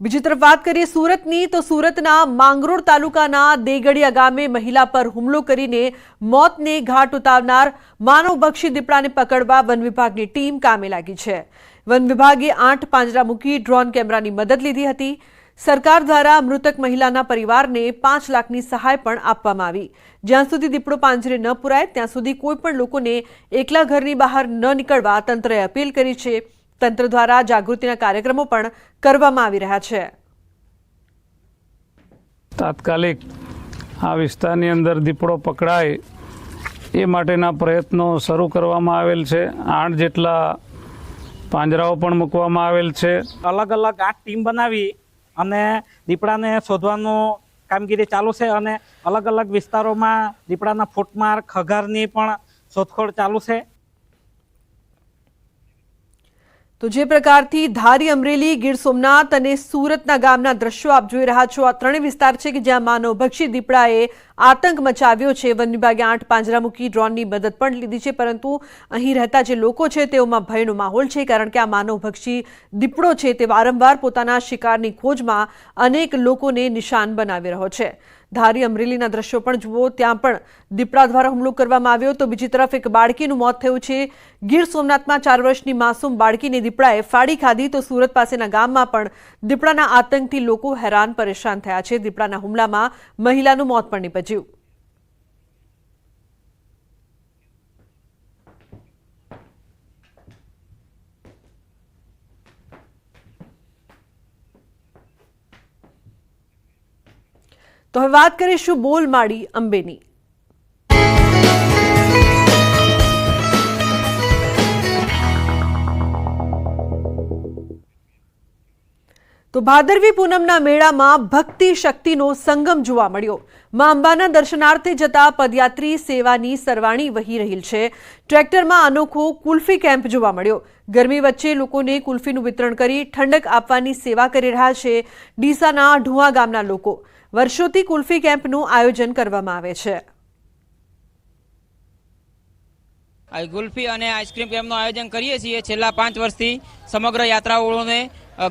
બીજી તરફ વાત કરીએ સુરતની તો સુરતના માંગરોળ તાલુકાના દેગડિયા ગામે મહિલા પર હુમલો કરીને મોતને ઘાટ ઉતારનાર માનવભક્ષી દીપડાને પકડવા વન વિભાગની ટીમ કામે લાગી છે। વન વિભાગે 8 પાંજરા મૂકી ડ્રોન કેમેરાની મદદ લીધી હતી। સરકાર દ્વારા મૃતક મહિલાના પરિવારને 5 લાખની સહાય પણ આપવામાં આવી। જ્યાં સુધી દીપડો પાંજરે ન પુરાય ત્યાં સુધી કોઈ પણ લોકોને એકલા ઘરની બહાર ન નીકળવા તંત્રએ અપીલ કરી છે। તંત્ર દ્વારા જાગૃતિના કાર્યક્રમો પણ કરવામાં આવી રહ્યા છે। તાત્કાલિક આ વિસ્તારની અંદર દીપડો પકડાય એ માટેના પ્રયત્નો શરૂ કરવામાં આવેલ છે। 8 જેટલા પાંજરાઓ પણ મૂકવામાં આવેલ છે। અલગ અલગ 8 ટીમ બનાવી અને દીપડાને શોધવાનું કામગીરી ચાલુ છે અને અલગ અલગ વિસ્તારોમાં દીપડાના ફૂટમાર ખગારની પણ શોધખોળ ચાલુ છે। તો જે પ્રકારથી ધારી, અમરેલી, ગીર સોમનાથ અને સુરતના ગામના દ્રશ્યો આપ જોઈ રહ્યા છો, આ ત્રણેય વિસ્તાર છે કે જ્યાં માનવભક્ષી દીપડાએ આતંક મચાવ્યો છે। વન વિભાગે 8 પાંજરા મૂકી ડ્રોનની મદદ પણ લીધી છે, પરંતુ અહીં રહેતા જે લોકો છે તેઓમાં ભયનો માહોલ છે, કારણ કે આ માનવભક્ષી દીપડો છે તે વારંવાર પોતાના શિકારની ખોજમાં અનેક લોકોને નિશાન બનાવી રહ્યો છે। ધારી, અમરેલીના દ્રશ્યો પણ જુઓ, ત્યાં પણ દીપડા દ્વારા હુમલો કરવામાં આવ્યો। તો બીજી તરફ એક બાળકીનું મોત થયું છે। ગીર સોમનાથમાં 4 વર્ષની માસૂમ બાળકીને દીપડાએ ફાડી ખાધી। તો સુરત પાસેના ગામમાં પણ દીપડાના આતંકથી લોકો હેરાન પરેશાન થયા છે। દીપડાના હુમલામાં મહિલાનું મોત પણ નીપજ્યું। તો હવે વાત કરીશું બોલમાળી અંબેની। તો ભાદરવી પૂનમના મેળામાં ભક્તિ શક્તિનો સંગમ જોવા મળ્યો। માં અંબાના દર્શનાર્થે જતા પદયાત્રી સેવાની સરવાણી વહી રહી છે। ટ્રેક્ટરમાં અનોખો કુલ્ફી કેમ્પ જોવા મળ્યો। ગરમી વચ્ચે લોકોને કુલ્ફીનું વિતરણ કરી ઠંડક આપવાની સેવા કરી રહ્યા છે ડીસાના ઢુઆ ગામના લોકો। વર્ષોથી કુલ્ફી કેમ્પનું આયોજન કરવામાં આવે છે। ગુલ્ફી અને આઈસ્ક્રીમ કેમ્પનું આયોજન કરીએ છીએ છેલ્લા 5 વર્ષથી। સમગ્ર યાત્રાળુઓને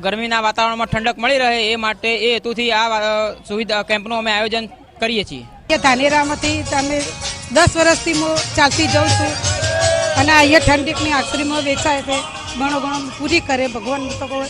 ગરમીના વાતાવરણમાં ઠંડક મળી રહે એ માટે એ હેતુથી આ સુવિધા કેમ્પનું અમે આયોજન કરીએ છીએ। ધાનેરામાંથી તમે 10 વર્ષથી હું ચાલતી જાઉં છું અને અહીંયા ઠંડકની આઈસ્ક્રીમો વેચાય છે। ઘણો પૂરી કરે ભગવાન તો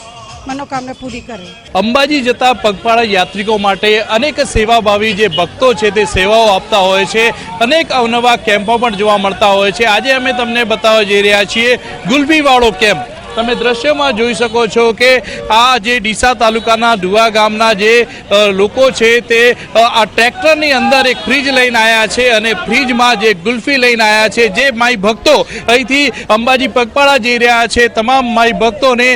મનોકામના પૂરી કરે। અંબાજી જતા પગપાળા યાત્રિકો માટે અનેક સેવાભાવી જે ભક્તો છે તે સેવાઓ આપતા હોય છે। અનેક અવનવા કેમ્પો પણ જોવા મળતા હોય છે। આજે અમે તમને બતાવવા જઈ રહ્યા છીએ ગુલ્ફીવાળો કેમ્પ। તમે દ્રશ્યમાં જોઈ શકો છો કે આ જે ડીસા તાલુકાના ઢુઆ ગામના જે લોકો છે તે આ ટ્રેક્ટરની અંદર એક ફ્રીજ લઈને આવ્યા છે અને ફ્રીજમાં જે ગુલ્ફી લઈને આવ્યા છે। જે માઈ ભક્તો અહીંથી અંબાજી પગપાળા જઈ રહ્યા છે તમામ માઈ ભક્તોને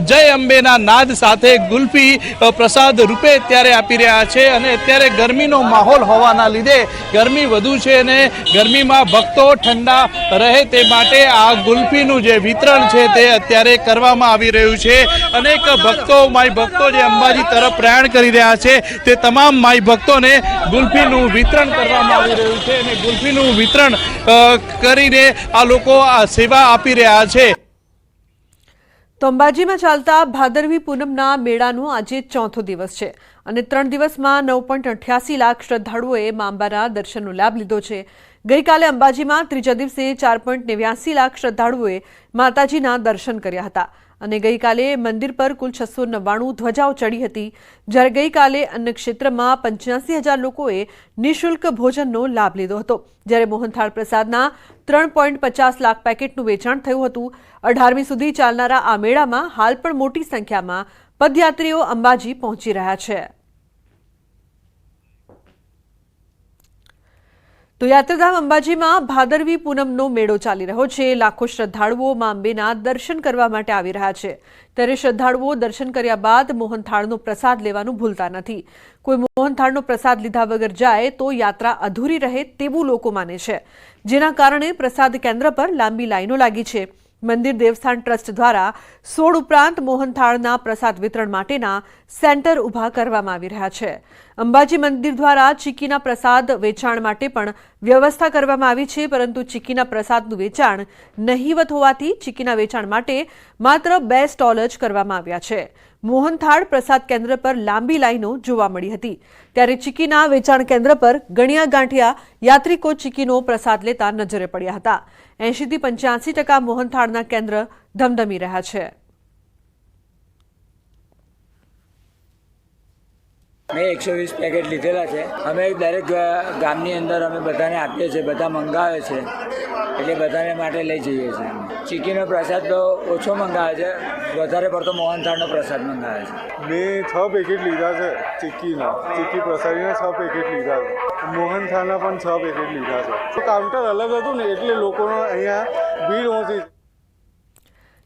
જય અંબેના નાદ સાથે ગુલ્ફી પ્રસાદ રૂપે અત્યારે આપી રહ્યા છે। અને અત્યારે ગરમીનો માહોલ હોવાના લીધે ગરમી વધુ છે અને ગરમીમાં ભક્તો ઠંડા રહે તે માટે આ ગુલ્ફીનું જે વિતરણ છે તે અત્યારે કરવામાં આવી રહ્યું છે। અનેક ભક્તો માઈ ભક્તો જે અંબાજી તરફ પ્રયાણ કરી રહ્યા છે તે તમામ માઈ ભક્તોને ગુલ્ફીનું વિતરણ કરવામાં આવી રહ્યું છે અને ગુલ્ફીનું વિતરણ કરીને આ લોકો આ સેવા આપી રહ્યા છે। તો અંબાજીમાં ચાલતા ભાદરવી પૂનમના મેળાનો આજે 4થો દિવસ છે અને 3 દિવસમાં 9.88 લાખ શ્રદ્ધાળુઓએ મા અંબાના દર્શનનો લાભ લીધો છે। ગઈકાલે અંબાજીમાં ત્રીજા દિવસે 4.89 લાખ શ્રદ્ધાળુઓએ માતાજીના દર્શન કર્યા હતા અને ગઈકાલે મંદિર પર કુલ 699 ધ્વજાઓ ચડી હતી। જ્યારે ગઈકાલે અન્ન ક્ષેત્રમાં 85,000 લોકોએ નિઃશુલ્ક ભોજનનો લાભ લીધો હતો। જ્યારે મોહનથાળ પ્રસાદના 3.50 લાખ પેકેટનું વેચાણ થયું હતું। 18મી સુધી ચાલનારા આ મેળામાં હાલ પણ મોટી સંખ્યામાં પદયાત્રીઓ અંબાજી પહોંચી રહ્યા છે। તો યાત્રાધામ અંબાજીમાં ભાદરવી પૂનમનો મેળો ચાલી રહ્યો છે। લાખો શ્રદ્ધાળુઓ મા અંબેના દર્શન કરવા માટે આવી રહ્યા છે। ત્યારે શ્રદ્ધાળુઓ દર્શન કર્યા બાદ મોહનથાળનો પ્રસાદ લેવાનું ભૂલતા નથી। કોઈ મોહનથાળનો પ્રસાદ લીધા વગર જાય તો યાત્રા અધૂરી રહે તેવું લોકો માને છે, જેના કારણે પ્રસાદ કેન્દ્ર પર લાંબી લાઈનો લાગી છે। મંદિર દેવસ્થાન ટ્રસ્ટ દ્વારા 16 ઉપરાંત મોહનથાળના પ્રસાદ વિતરણ માટેના સેન્ટર ઊભા કરવામાં આવી રહ્યા છે। અંબાજી મંદિર દ્વારા ચીકીના પ્રસાદ વેચાણ માટે પણ વ્યવસ્થા કરવામાં આવી છે, પરંતુ ચીકીના પ્રસાદનું વેચાણ નહીવત હોવાથી ચીકીના વેચાણ માટે માત્ર 2 સ્ટોલ જ કરવામાં આવ્યા છે। મોહનથાળ પ્રસાદ કેન્દ્ર પર લાંબી લાઈનો જોવા મળી હતી, ત્યારે ચીકીના વેચાણ કેન્દ્ર પર ગણ્યા ગાંઠિયા યાત્રિકો ચીકીનો પ્રસાદ લેતા નજરે પડ્યા હતા. 80 થી 85% મોહનથાળના કેન્દ્ર ધમધમી રહ્યા છે. મેં 120 પેકેટ લીધેલા છે. અમે દરેક ગામની અંદર અમે બધાને આપીએ છીએ, બધા મંગાવે છે એટલે બધાને માટે લઈ જઈએ છીએ. ચીકીનો પ્રસાદ તો ઓછો મંગાવે છે, વધારે પડતો મોહનથાળનો પ્રસાદ મંગાવે છે. મેં 6 પેકેટ લીધા છે ચીકી પ્રસાદીના 6 પેકેટ લીધા છે. મોહનથાળના પણ 6 પેકેટ લીધા છે. તો કાઉન્ટર અલગ હતું ને એટલે લોકોનો અહીંયા ભીડ ઓછી.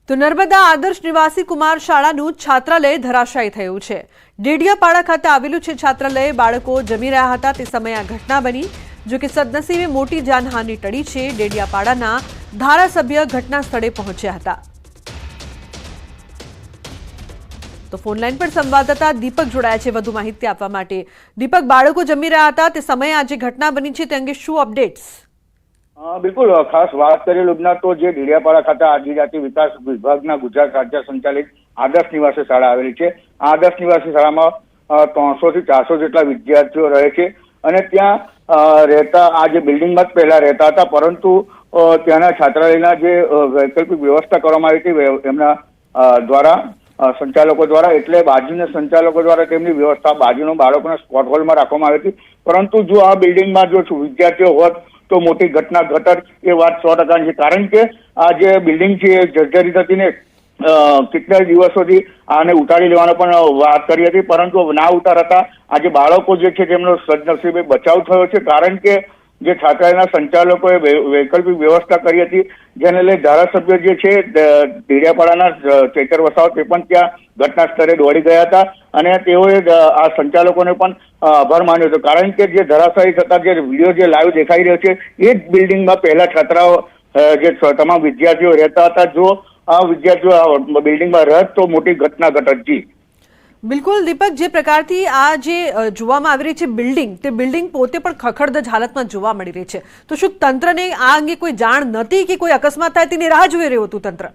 તો નર્મદા આદર્શ નિવાસી કુમાર શાળાનું છાત્રાલય ધરાશાયી થયું છે. ડેડિયાપાડા ખાતે આવેલું છે છાત્રાલય. બાળકો જમી રહ્યા હતા તે સમયે આ ઘટના બની. જો કે સદનસીબે મોટી જાનહાનિ ટળી છે. ડેડિયાપાડાના ધારાસભ્ય ઘટના સ્થળે પહોંચ્યા હતા. તો ફોનલાઈન પર સંવાદદાતા દીપક જોડાયા છે વધુ માહિતી આપવા માટે. દીપક, બાળકો જમી રહ્યા હતા તે સમયે આ જે ઘટના બની છે તે અંગે શું અપડેટ્સ? બિલકુલ, ખાસ વાત કરીએ લુબના તો જે ડેડિયાપાડા ખાતે આદિજાતિ વિકાસ વિભાગના ગુજરાત રાજ્ય સંચાલિત આદર્શ નિવાસી શાળા આવેલી છે. આ આદર્શ નિવાસી શાળામાં 300 થી 400 જેટલા વિદ્યાર્થીઓ રહે છે અને ત્યાં રહેતા આ જે બિલ્ડિંગમાં જ પહેલા રહેતા હતા, પરંતુ ત્યાંના છાત્રાલયના જે વૈકલ્પિક વ્યવસ્થા કરવામાં આવી હતી એમના દ્વારા સંચાલકો દ્વારા, એટલે બાજુના સંચાલકો દ્વારા તેમની વ્યવસ્થા બાજુના બાળકોના સ્પોટ હોલમાં રાખવામાં આવી હતી. પરંતુ જો આ બિલ્ડિંગમાં જો વિદ્યાર્થીઓ હોત તો મોટી ઘટના ઘટત એ વાત 100% છે. કારણ કે આ જે બિલ્ડિંગ છે એ જર્જરિત હતી ને કેટલા દિવસોથી આને ઉતારી લેવાનો પણ વાત કરી હતી, પરંતુ ના ઉતારતા આજે બાળકો જે છે તેમનો સદનસીબે બચાવ થયો છે. કારણ કે જે છાત્રાલયના સંચાલકોએ વૈકલ્પિક વ્યવસ્થા કરી હતી, જેને લઈ ધારાસભ્ય જે છે ડેડિયાપાડાના ચૈતર વસાવા તે પણ ત્યાં ઘટના સ્થળે દોડી ગયા હતા અને તેઓએ આ સંચાલકોને પણ આભાર માન્યો હતો. કારણ કે જે ધરાશાયી થતા જે વિડીયો જે લાઈવ દેખાઈ રહ્યો છે એ જ બિલ્ડિંગમાં પહેલા છાત્રાઓ જે તમામ વિદ્યાર્થીઓ રહેતા હતા. જો આ વિદ્યાર્થીઓ બિલ્ડિંગમાં રહેત તો મોટી ઘટના ઘટત. જી બિલકુલ દીપક, જે પ્રકારથી આ જે જોવામાં આવી રહી છે બિલ્ડિંગ, તે બિલ્ડિંગ પોતે પણ ખખડધજ હાલતમાં જોવા મળી રહી છે. તો શું તંત્રને આ અંગે કોઈ જાણ નથી કે કોઈ અકસ્માત થાય તેની રાહ જોઈ રહ્યું હતું તંત્ર?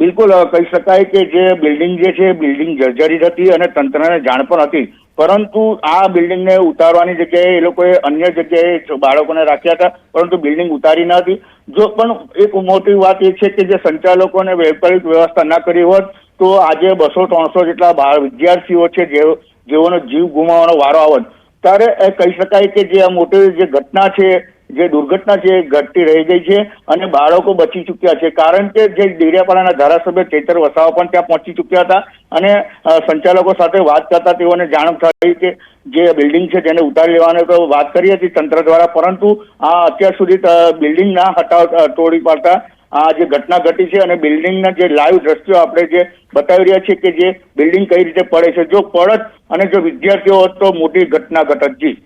બિલકુલ કહી શકાય કે જે બિલ્ડિંગ જે છે બિલ્ડિંગ જર્જરિત હતી અને તંત્રને જાણ પણ હતી, પરંતુ આ બિલ્ડિંગને ઉતારવાની જગ્યાએ એ લોકોએ અન્ય જગ્યાએ બાળકોને રાખ્યા હતા, પરંતુ બિલ્ડિંગ ઉતારી ન હતી. જો પણ એક મોટી વાત એ છે કે જે સંચાલકોને વૈકલ્પિક વ્યવસ્થા ના કરી હોત તો આજે 200-300 જેટલા વિદ્યાર્થીઓ છે જેઓનો જીવ ગુમાવવાનો વારો આવત. ત્યારે કહી શકાય કે જે આ મોટી જે ઘટના છે, જે દુર્ઘટના છે એ ઘટતી રહી ગઈ છે અને બાળકો બચી ચૂક્યા છે. કારણ કે જે ડેડિયાપાડાના ધારાસભ્ય ચૈતર વસાવા પણ ત્યાં પહોંચી ચૂક્યા હતા અને સંચાલકો સાથે વાત કરતા તેઓને જાણ થઈ કે જે બિલ્ડિંગ છે તેને ઉતારી લેવાની તો વાત કરી હતી તંત્ર દ્વારા, પરંતુ આ અત્યાર સુધી બિલ્ડિંગ ના તોડી પાડતા આ જે ઘટના ઘટી છે અને બિલ્ડિંગના જે લાઈવ દ્રશ્યો આપણે જે બતાવી રહ્યા છીએ કે જે બિલ્ડિંગ કઈ રીતે પડે છે, જો પડત અને જો વિદ્યાર્થીઓ હોત તો મોટી ઘટના ઘટત. જી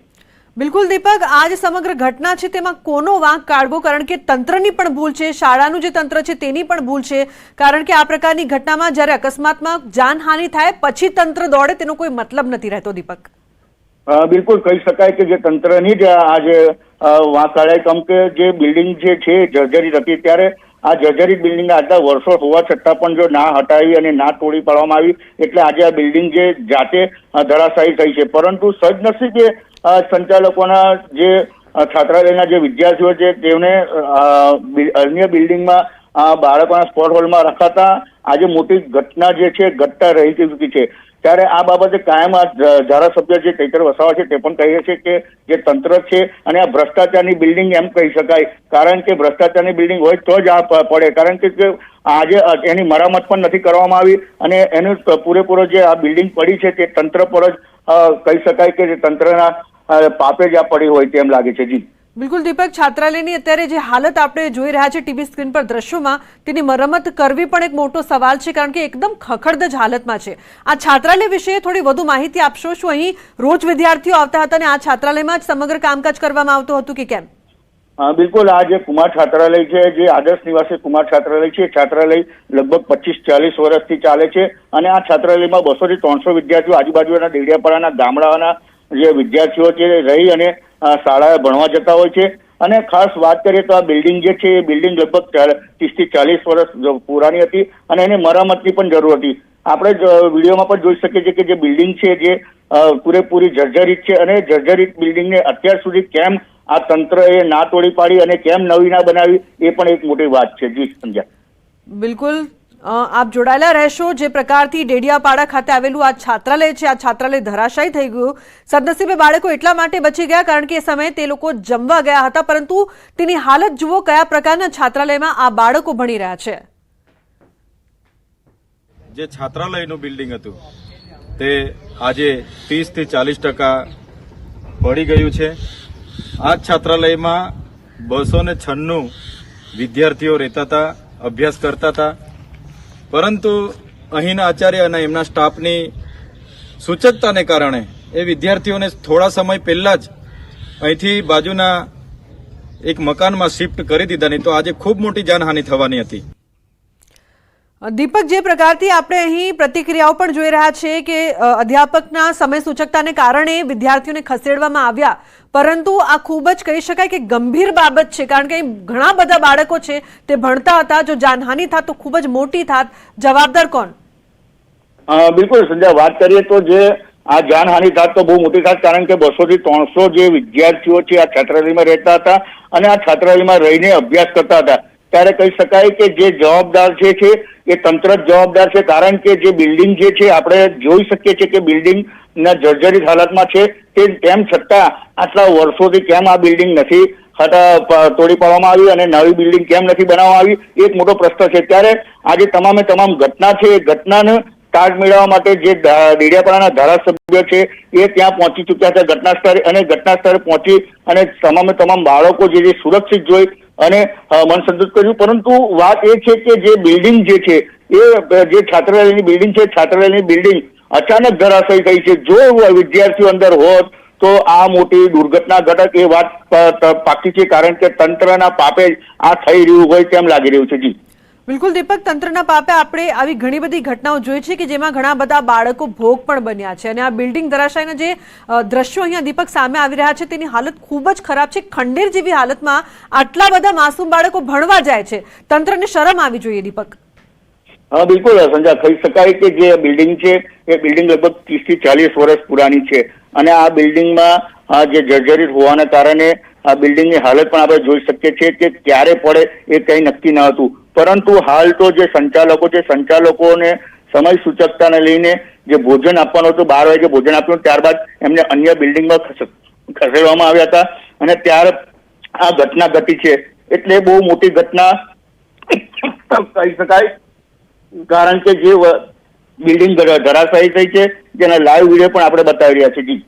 બિલકુલ દીપક, આ જે સમગ્ર ઘટના છે તેમાં કોનો વાંક કાઢવો? કારણ કે તંત્રની પણ ભૂલ છે, શાળાનું જે તંત્ર છે તેની પણ ભૂલ છે. કારણ કે આ પ્રકારની ઘટનામાં જ્યારે અકસ્માતમાં જાનહાનિ થાય પછી તંત્ર દોડે તેનો કોઈ મતલબ નથી રહેતો. દીપક બિલકુલ કહી શકાય કે જે તંત્રની જ આ જે વાંક કાઢાય, કેમ કે જે બિલ્ડિંગ જે છે જર્જરિત હતી, ત્યારે આ જર્જરિત બિલ્ડિંગ આટલા વર્ષો હોવા છતાં પણ જો ના હટાવી અને ના તોડી પાડવામાં આવી એટલે આજે આ બિલ્ડિંગ જે જાતે ધરાશાયી થઈ છે. પરંતુ સદનસીબે સંચાલકોના જે છાત્રાલયના જે વિદ્યાર્થીઓ છે તેમને અન્ય બિલ્ડિંગમાં બાળકોના સ્પોટ હોલમાં રખાતા આજે મોટી ઘટના જે છે ઘટતા રહી ચૂકી છે. ત્યારે આ બાબતે કાયમ આ ધારાસભ્ય જે ચૈતર વસાવા છે તે પણ કહે છે કે જે તંત્ર છે અને આ ભ્રષ્ટાચારની બિલ્ડિંગ એમ કહી શકાય, કારણ કે ભ્રષ્ટાચારની બિલ્ડિંગ હોય તો જ આ પડે. કારણ કે આજે એની મરામત પણ નથી કરવામાં આવી અને એનું પૂરેપૂરો જે આ બિલ્ડિંગ પડી છે તે તંત્ર પર જ કહી શકાય કે જે તંત્રના પાપે જ આ પડી હોય તેમ લાગે છે. જી બિલકુલ દીપક, છાત્રાલયની અત્યારે જે હાલત આપણે જોઈ રહ્યા છે ટીવી સ્ક્રીન પર દ્રશ્યોમાં, તેની મરમ્મત કરવી પણ એક મોટો સવાલ છે, કારણ કે એકદમ ખખડધજ હાલતમાં છે. આ છાત્રાલય વિશે થોડી વધુ માહિતી આપશો? શું અહીં રોજ વિદ્યાર્થીઓ આવતા હતા અને આ છાત્રાલયમાં જ સમગ્ર કામકાજ કરવામાં આવતું હતું કે કેમ? બિલકુલ, આ જે કુમાર છાત્રાલય છે, જે આદર્શ નિવાસી કુમાર છાત્રાલય છે, છાત્રાલય લગભગ 25-40 વર્ષથી ચાલે છે અને આ છાત્રાલયમાં 200 થી 300 વિદ્યાર્થીઓ આજુબાજુના ડેડિયાપાડાના ગામડાના જે વિદ્યાર્થીઓ છે રહી અને શાળાએ ભણવા જતા હોય છે. અને ખાસ વાત કરીએ તો આ બિલ્ડિંગ જે છે એ બિલ્ડિંગ લગભગ 30 થી 40 વર્ષ પુરાની હતી અને એને મરામતની પણ જરૂર હતી. આપણે વિડીયોમાં પણ જોઈ શકીએ છીએ કે જે બિલ્ડિંગ છે જે પૂરેપૂરી જર્જરિત છે, અને જર્જરિત બિલ્ડિંગને અત્યાર સુધી કેમ આ તંત્રએ ના તોડી પાડી અને કેમ નવી ના બનાવી એ પણ એક મોટી વાત છે. જી સંજ્ઞા. બિલકુલ આપ જોડાયેલા રહેશો. જે પ્રકારથી ડેડિયાપાડા ખાતે આવેલું આ છાત્રાલય છે, આ છાત્રાલય ધરાશાયી થઈ ગયું. સદનસીબે બાળકો એટલા માટે બચી ગયા કારણ કે એ સમયે તે લોકો જમવા ગયા હતા, પરંતુ તેની હાલત જુઓ, કયા પ્રકારના છાત્રાલયમાં આ બાળકો ભણી રહ્યા છે. જે છાત્રાલયનું બિલ્ડિંગ હતું તે આજે 30 થી 40% પડી ગયું છે. આ છાત્રાલયમાં 296 વિદ્યાર્થીઓ રહેતા હતા, અભ્યાસ કરતા હતા, પરંતુ અહીંના આચાર્ય અને એમના સ્ટાફની સૂચકતાને કારણે એ વિદ્યાર્થીઓને થોડા સમય પહેલા જ અહીંથી બાજુના એક મકાનમાં શિફ્ટ કરી દીધા, નહીં તો આજે ખૂબ મોટી જાનહાનિ થવાની હતી. દીપક, જે પ્રકારથી આપણે અહીં પ્રતિક્રિયાઓ પણ જોઈ રહ્યા છે કે અધ્યાપકના સમય સૂચકતાને કારણે વિદ્યાર્થીઓને ખસેડવામાં આવ્યા, પરંતુ આ ખૂબ જ કહી શકાય કે ગંભીર બાબત છે, કારણ કે ઘણા બધા બાળકો છે તે ભણતા હતા. જો જાનહાનિ થાત તો ખૂબ જ મોટી થાત. જવાબદાર કોણ? બિલકુલ સંજય, વાત કરીએ તો જે આ જાનહાનિ થાત તો બહુ મોટી થાત, કારણ કે 200 થી 300 જે વિદ્યાર્થીઓ છે આ છાત્રાલયમાં રહેતા હતા અને આ છાત્રાલયમાં રહીને અભ્યાસ કરતા હતા. ત્યારે કહી શકાય કે જે જવાબદાર છે એ તંત્ર જ જવાબદાર છે, કારણ કે જે બિલ્ડિંગ જે છે આપણે જોઈ શકીએ છીએ કે બિલ્ડિંગ ના જર્જરિત હાલતમાં છે. તેમ છતાં આટલા વર્ષોથી કેમ આ બિલ્ડિંગ નથી તોડી પાડવામાં આવી અને નવી બિલ્ડિંગ કેમ નથી બનાવવામાં આવી, એક મોટો પ્રશ્ન છે. ત્યારે આજે તમામે તમામ ઘટના છે એ ઘટનાને તાગ મેળવવા માટે જે ડેડિયાપાડાના ધારાસભ્ય છે એ ત્યાં પહોંચી ચૂક્યા છે ઘટના સ્થળે, અને ઘટના સ્થળે પહોંચી અને તમામે તમામ બાળકો જે સુરક્ષિત જોઈ અને મન સંતુષ્ટ કર્યું. પરંતુ વાત એ છે કે જે બિલ્ડિંગ જે છે એ જે છાત્રાલયની બિલ્ડિંગ છે, છાત્રાલયની બિલ્ડિંગ અચાનક ધરાશયી થઈ છે. જો વિદ્યાર્થીઓ અંદર હોત તો આ મોટી દુર્ઘટના ઘટક એ વાત પાકી છે, કારણ કે તંત્રના પાપે આ થઈ રહ્યું હોય તેમ લાગી રહ્યું છે. જી બિલકુલ દીપક, તંત્રના પાપે આપણે આવી ઘણી બધી ઘટનાઓ જોઈ છે કે જેમાં ઘણા બધા બાળકો ભોગ પણ બન્યા છે, અને આ બિલ્ડિંગ ધરાશાયના જે દ્રશ્યો અહીંયા દીપક સામે આવી રહ્યા છે તેની હાલત ખૂબ જ ખરાબ છે. ખંડેર જેવી હાલતમાં આટલા બધા માસૂમ બાળકો ભણવા જાય છે, તંત્રને શરમ આવી જોઈએ. દીપક. હા બિલકુલ સંજય, કહી શકાય કે જે બિલ્ડિંગ છે એ બિલ્ડિંગ લગભગ 30 થી 40 વર્ષ પુરાની છે, અને આ બિલ્ડિંગમાં જે જર્જરિત હોવાના કારણે આ બિલ્ડિંગની હાલત પણ આપણે જોઈ શકીએ છીએ કે ક્યારે પડે એ કંઈ નક્કી ન હતું. પરંતુ હાલ તો જે સંચાલકો છે, સંચાલકોને સમય સૂચકતાને લઈને જે ભોજન આપવાનું હતું, 12 વાગે ભોજન આપ્યું, ત્યારબાદ એમને અન્ય બિલ્ડિંગમાં ખસેડવામાં આવ્યા હતા, અને ત્યાર આ ઘટના ઘટી છે. એટલે બહુ મોટી ઘટના કહી શકાય, કારણ કે જે બિલ્ડિંગ ધરાશાયી થઈ છે જેના લાઈવ વિડીયો પણ આપણે બતાવી રહ્યા છીએ. જી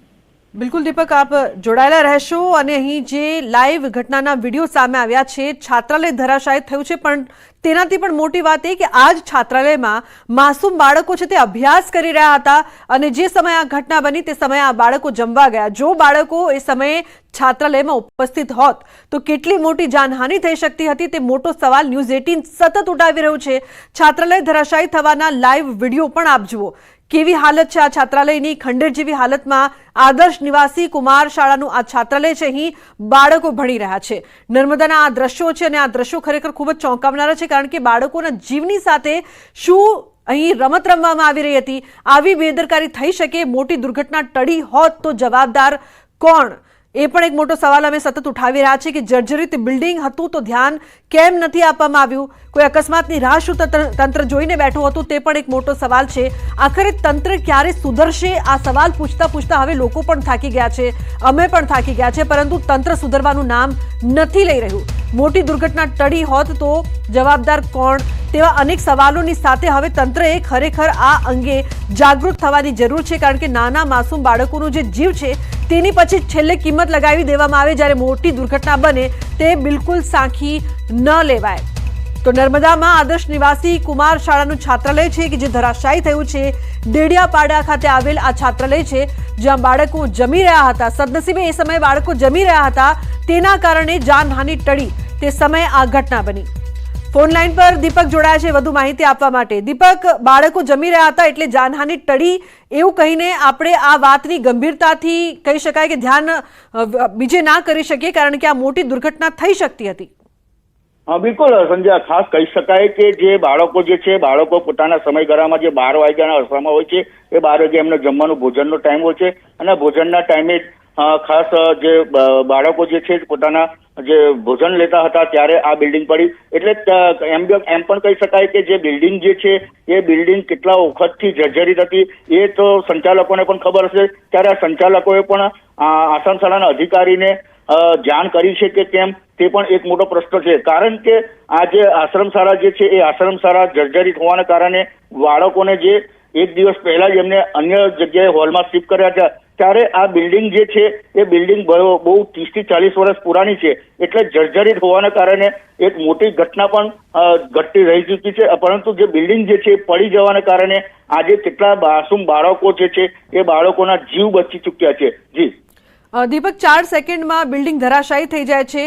બિલકુલ દીપક, આપ જોડાયેલા રહેશો. અને અહીં જે લાઈવ ઘટનાના વિડીયો સામે આવ્યા છે, છાત્રાલય ધરાશાયી થયું છે, પણ તેનાથી પણ મોટી વાત એ કે આ જ છાત્રાલયમાં માસૂમ બાળકો છે તે અભ્યાસ કરી રહ્યા હતા, અને જે સમયે આ ઘટના બની તે સમયે આ બાળકો જમવા ગયા. જો બાળકો એ સમયે છાત્રાલયમાં ઉપસ્થિત હોત તો કેટલી મોટી જાનહાનિ થઈ શકતી હતી, તે મોટો સવાલ ન્યૂઝ 18 સતત ઉઠાવી રહ્યું છે. છાત્રાલય ધરાશાયી થવાના લાઈવ વિડીયો પણ આપ જુઓ. કેવી હાલત છે આ છાત્રાલયની. ખંડેર જેવી હાલતમાં આદર્શ નિવાસી કુમાર શાળાનું આ છાત્રાલય છે, અહીં બાળકો ભણી રહ્યા છે. નર્મદાના આ દ્રશ્યો છે, અને આ દ્રશ્યો ખરેખર ખૂબ જ ચોંકાવનારા છે, કારણ કે બાળકોના જીવની સાથે શું અહીં રમત રમવામાં આવી રહી હતી. આવી બેદરકારી થઈ શકે, મોટી દુર્ઘટના ટળી હોત તો જવાબદાર કોણ, એ પણ એક મોટો સવાલ અમે સતત ઉઠાવી રહ્યા છીએ કે જર્જરિત બિલ્ડિંગ હતું તો ધ્યાન કેમ નથી આપવામાં આવ્યું. કોઈ અકસ્માતની રાહ શું તંત્ર જોઈને બેઠું હતું, તે પણ એક મોટો સવાલ છે. આખરે તંત્ર ક્યારે સુધરશે, આ સવાલ પૂછતા પૂછતા હવે લોકો પણ થાકી ગયા છે, અમે પણ થાકી ગયા છે, પરંતુ તંત્ર સુધરવાનું નામ નથી લઈ રહ્યું. મોટી દુર્ઘટના ટળી હોત તો જવાબદાર કોણ, તેવા અનેક સવાલોની સાથે હવે તંત્રએ ખરેખર આ અંગે જાગૃત થવાની જરૂર છે, કારણ કે નાના માસૂમ બાળકોનો જે જીવ છે તેની પછી છેલ્લે કિંમત લગાવી દેવામાં આવે જ્યારે મોટી દુર્ઘટના બને તે બિલકુલ સાંખી ન લેવાય. તો નર્મદામાં આદર્શ નિવાસી કુમાર શાળાનું છાત્રાલય છે કે જે ધરાશાયી થયું છે. ડેડિયાપાડા ખાતે આવેલ આ છાત્રાલય છે જ્યાં બાળકો જમી રહ્યા હતા. સદનસીબે એ સમયે બાળકો જમી રહ્યા હતા, તેના કારણે જાનહાનિ ટળી તે સમયે આ ઘટના બની. ફોન લાઈન પર દીપક જોડાયા છે વધુ માહિતી આપવા માટે. દીપક, બાળકો જમી રહ્યા હતા એટલે જાનહાનિ ટળી એવું કહીને આપણે આ વાતની ગંભીરતાથી કહી શકાય કે ધ્યાન બીજે ના કરી શકીએ, કારણ કે આ મોટી દુર્ઘટના થઈ શકતી હતી. બિલકુલ સંજય, ખાસ કહી શકાય કે જે બાળકો બાળકો પોતાના સમયગાળામાં જે 12 વાગ્યાના અરસામાં હોય છે, એ 12 વાગે એમને જમવાનું ભોજનનો ટાઈમ હોય છે અને ભોજનના ટાઈમે ખાસ જે બાળકો પોતાના જે ભોજન લેતા હતા ત્યારે આ બિલ્ડિંગ પડી. એટલે એમ પણ કહી શકાય કે જે બિલ્ડિંગ છે એ બિલ્ડિંગ કેટલા વખતથી જર્જરિત હતી એ તો સંચાલકોને પણ ખબર હશે. ત્યારે આ સંચાલકોએ પણ આશ્રમ શાળાના અધિકારીને જાણ કરી છે કે કેમ, તે પણ એક મોટો પ્રશ્ન છે. કારણ કે આ જે આશ્રમ શાળા છે એ આશ્રમ શાળા જર્જરિત હોવાના કારણે બાળકોને જે એક દિવસ પહેલા જ એમને અન્ય જગ્યાએ હોલમાં શિફ્ટ કર્યા હતા, ત્યારે આ બિલ્ડિંગ છે એ બિલ્ડિંગ બહુ 30 થી 40 વર્ષ પુરાની છે. એટલે જર્જરિત હોવાના કારણે એક મોટી ઘટના પણ ઘટતી રહી ચૂકી છે. પરંતુ જે બિલ્ડિંગ છે એ પડી જવાના કારણે આજે કેટલા માસૂમ બાળકો છે એ બાળકોના જીવ બચી ચૂક્યા છે. જી દીપક, 4 સેકન્ડમાં બિલ્ડિંગ ધરાશાયી થઈ જાય છે.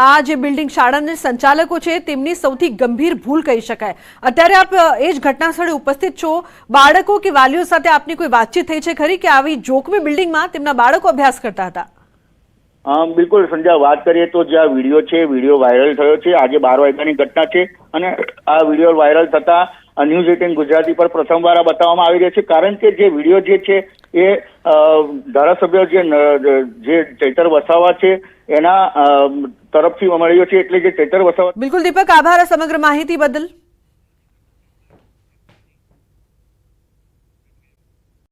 આ જે બિલ્ડિંગ શાળાના સંચાલકો છે તેમની સૌથી ગંભીર ભૂલ કહી શકાય. અત્યારે આપ એ જ ઘટના સ્થળે ઉપસ્થિત છો. બાળકો કે વાલીઓ સાથે આપની કોઈ વાતચીત થઈ છે ખરી કે આવી જોખમી બિલ્ડિંગમાં તેમના બાળકો અભ્યાસ કરતા હતા? બિલકુલ સંજય, વાત કરીએ તો જે આ વિડીયો છે, વિડીયો વાયરલ થયો છે. આજે 12 વાગ્યાની ઘટના છે અને આ વિડીયો વાયરલ થતા ન્યૂઝ 18 ગુજરાતી પર પ્રથમવાર આ બતાવવામાં આવી રહ્યો છે. કારણ કે જે વિડીયો છે એ ધારાસભ્ય જે ચૈતર વસાવા છે એના તરફથી મળ્યો છે. એટલે જે ચૈતર વસાવા. બિલકુલ દીપક, આભાર સમગ્ર માહિતી બદલ.